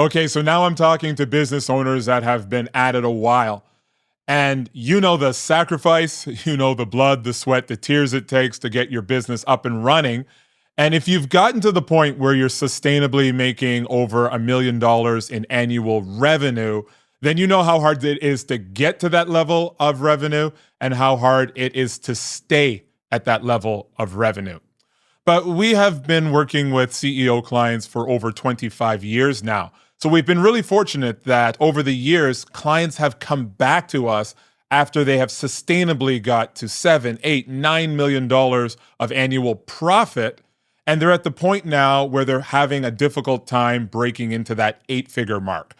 Okay, so now I'm talking to business owners that have been at it a while. And you know the sacrifice, you know the blood, the sweat, the tears it takes to get your business up and running. And if you've gotten to the point where you're sustainably making over $1 million in annual revenue, then you know how hard it is to get to that level of revenue and how hard it is to stay at that level of revenue. But we have been working with CEO clients for over 25 years now. So we've been really fortunate that over the years, clients have come back to us after they have sustainably got to $7, $8, $9 million of annual profit. And they're at the point now where they're having a difficult time breaking into that 8-figure mark.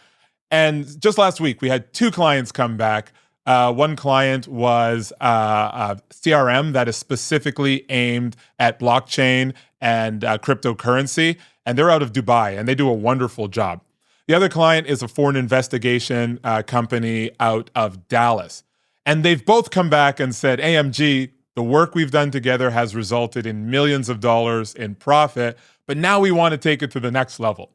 And just last week, we had 2 clients come back. One client was a CRM that is specifically aimed at blockchain and cryptocurrency, and they're out of Dubai, and they do a wonderful job. The other client is a foreign investigation company out of Dallas. And they've both come back and said, AMG, the work we've done together has resulted in millions of dollars in profit, but now we want to take it to the next level.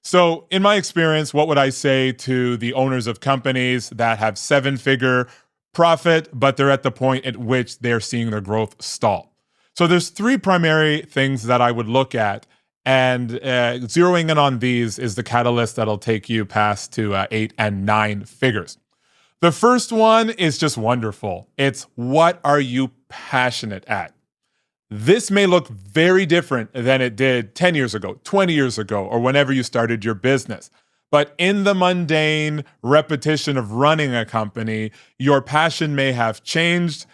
So in my experience, what would I say to the owners of companies that have 7-figure profit, but they're at the point at which they're seeing their growth stall? So there's 3 primary things that I would look at, and zeroing in on these is the catalyst that'll take you past to 8 and 9 figures. The first one is just wonderful. It's, what are you passionate at? This may look very different than it did 10 years ago, 20 years ago, or whenever you started your business. But in the mundane repetition of running a company, your passion may have changed.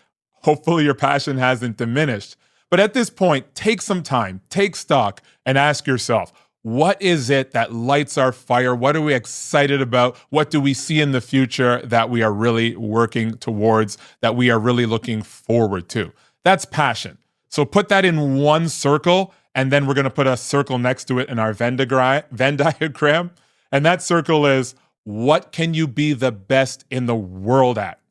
Hopefully your passion hasn't diminished. But at this point, take some time, take stock, and ask yourself, what is it that lights our fire? What are we excited about? What do we see in the future that we are really working towards, that we are really looking forward to? That's passion. So put that in one circle, and then we're going to put a circle next to it in our Venn diagram. And that circle is, what can you be the best in the world at?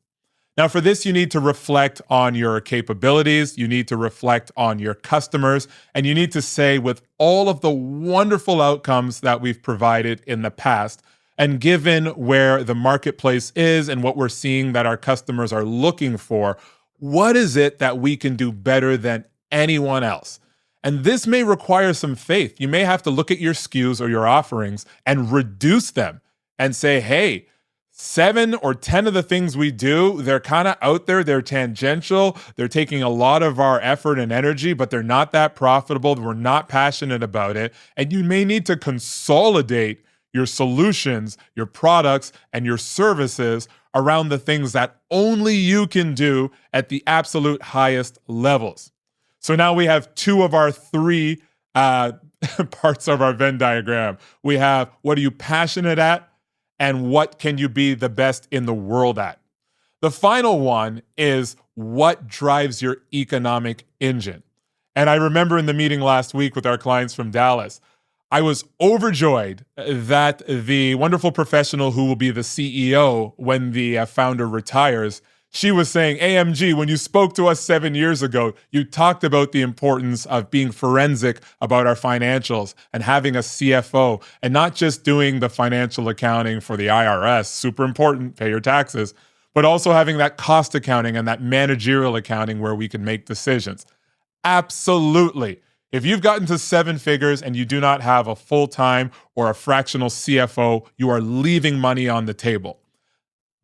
Now, for this, you need to reflect on your capabilities, you need to reflect on your customers, and you need to say, with all of the wonderful outcomes that we've provided in the past, and given where the marketplace is and what we're seeing that our customers are looking for, what is it that we can do better than anyone else? And this may require some faith. You may have to look at your SKUs or your offerings and reduce them and say, hey, 7 or 10 of the things we do, they're kind of out there, they're tangential, they're taking a lot of our effort and energy, but they're not that profitable, we're not passionate about it, and you may need to consolidate your solutions, your products, and your services around the things that only you can do at the absolute highest levels. So now we have 2 of our 3 parts of our Venn diagram. We have, what are you passionate at? And what can you be the best in the world at? The final one is, what drives your economic engine? And I remember in the meeting last week with our clients from Dallas, I was overjoyed that the wonderful professional who will be the CEO when the founder retires, she was saying, AMG, when you spoke to us 7 years ago, you talked about the importance of being forensic about our financials and having a CFO and not just doing the financial accounting for the IRS, super important, pay your taxes, but also having that cost accounting and that managerial accounting where we can make decisions. Absolutely. If you've gotten to 7 figures and you do not have a full-time or a fractional CFO, you are leaving money on the table.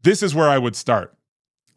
This is where I would start.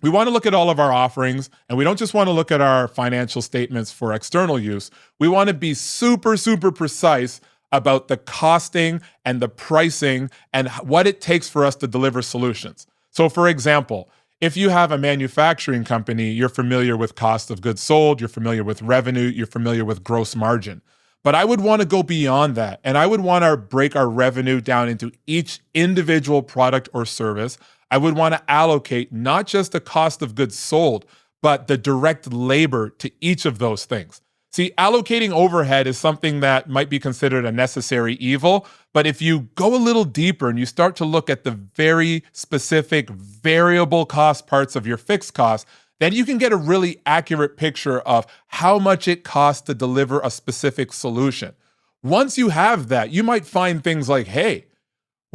We want to look at all of our offerings, and we don't just want to look at our financial statements for external use. We want to be super, super precise about the costing and the pricing and what it takes for us to deliver solutions. So for example, if you have a manufacturing company, you're familiar with cost of goods sold, you're familiar with revenue, you're familiar with gross margin. But I would want to go beyond that, and I would want to break our revenue down into each individual product or service. I would want to allocate not just the cost of goods sold, but the direct labor to each of those things. See, allocating overhead is something that might be considered a necessary evil, but if you go a little deeper and you start to look at the very specific variable cost parts of your fixed costs, then you can get a really accurate picture of how much it costs to deliver a specific solution. Once you have that, you might find things like, hey,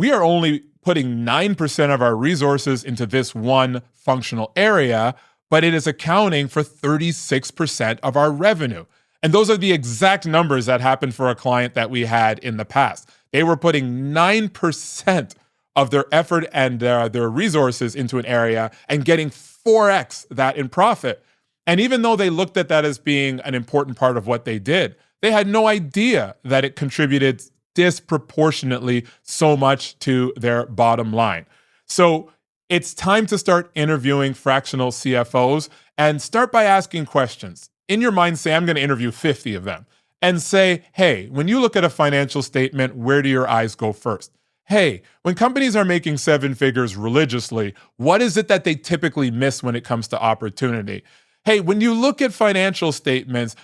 we are only putting 9% of our resources into this one functional area, but it is accounting for 36% of our revenue. And those are the exact numbers that happened for a client that we had in the past. They were putting 9% of their effort and their resources into an area and getting 4x that in profit. And even though they looked at that as being an important part of what they did, they had no idea that it contributed disproportionately so much to their bottom line. So it's time to start interviewing fractional CFOs and start by asking questions. In your mind, say, I'm going to interview 50 of them and say, hey, when you look at a financial statement, where do your eyes go first? Hey, when companies are making seven figures religiously, what is it that they typically miss when it comes to opportunity? Hey, when you look at financial statements,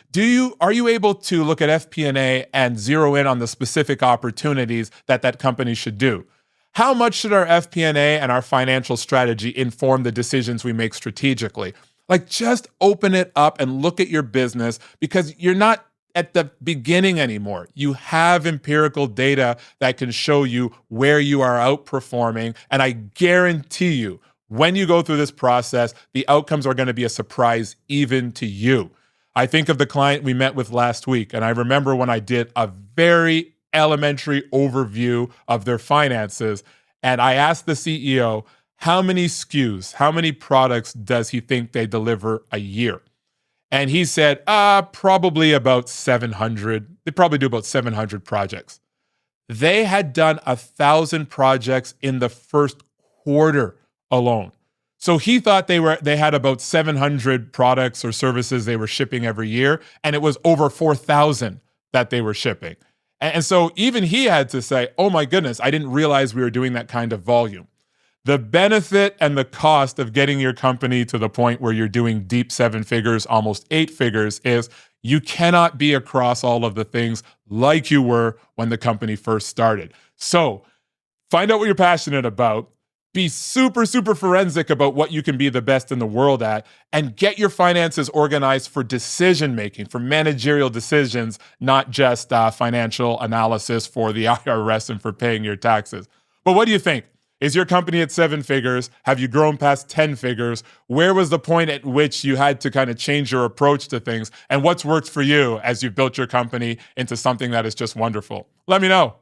are you able to look at FP&A and zero in on the specific opportunities that company should do? How much should our FP&A and our financial strategy inform the decisions we make strategically? Like, just open it up and look at your business, because you're not at the beginning anymore. You have empirical data that can show you where you are outperforming. And I guarantee you, when you go through this process, the outcomes are going to be a surprise even to you. I think of the client we met with last week, and I remember when I did a very elementary overview of their finances, and I asked the CEO, how many SKUs, how many products does he think they deliver a year? And he said, probably about 700. They probably do about 700 projects. They had done 1,000 projects in the first quarter alone. So he thought they had about 700 products or services they were shipping every year, and it was over 4,000 that they were shipping. And so even he had to say, oh my goodness, I didn't realize we were doing that kind of volume. The benefit and the cost of getting your company to the point where you're doing deep seven figures, almost eight figures, is you cannot be across all of the things like you were when the company first started. So find out what you're passionate about. Be super, super forensic about what you can be the best in the world at, and get your finances organized for decision-making, for managerial decisions, not just financial analysis for the IRS and for paying your taxes. But what do you think? Is your company at seven figures? Have you grown past 10 figures? Where was the point at which you had to kind of change your approach to things? And what's worked for you as you've built your company into something that is just wonderful? Let me know.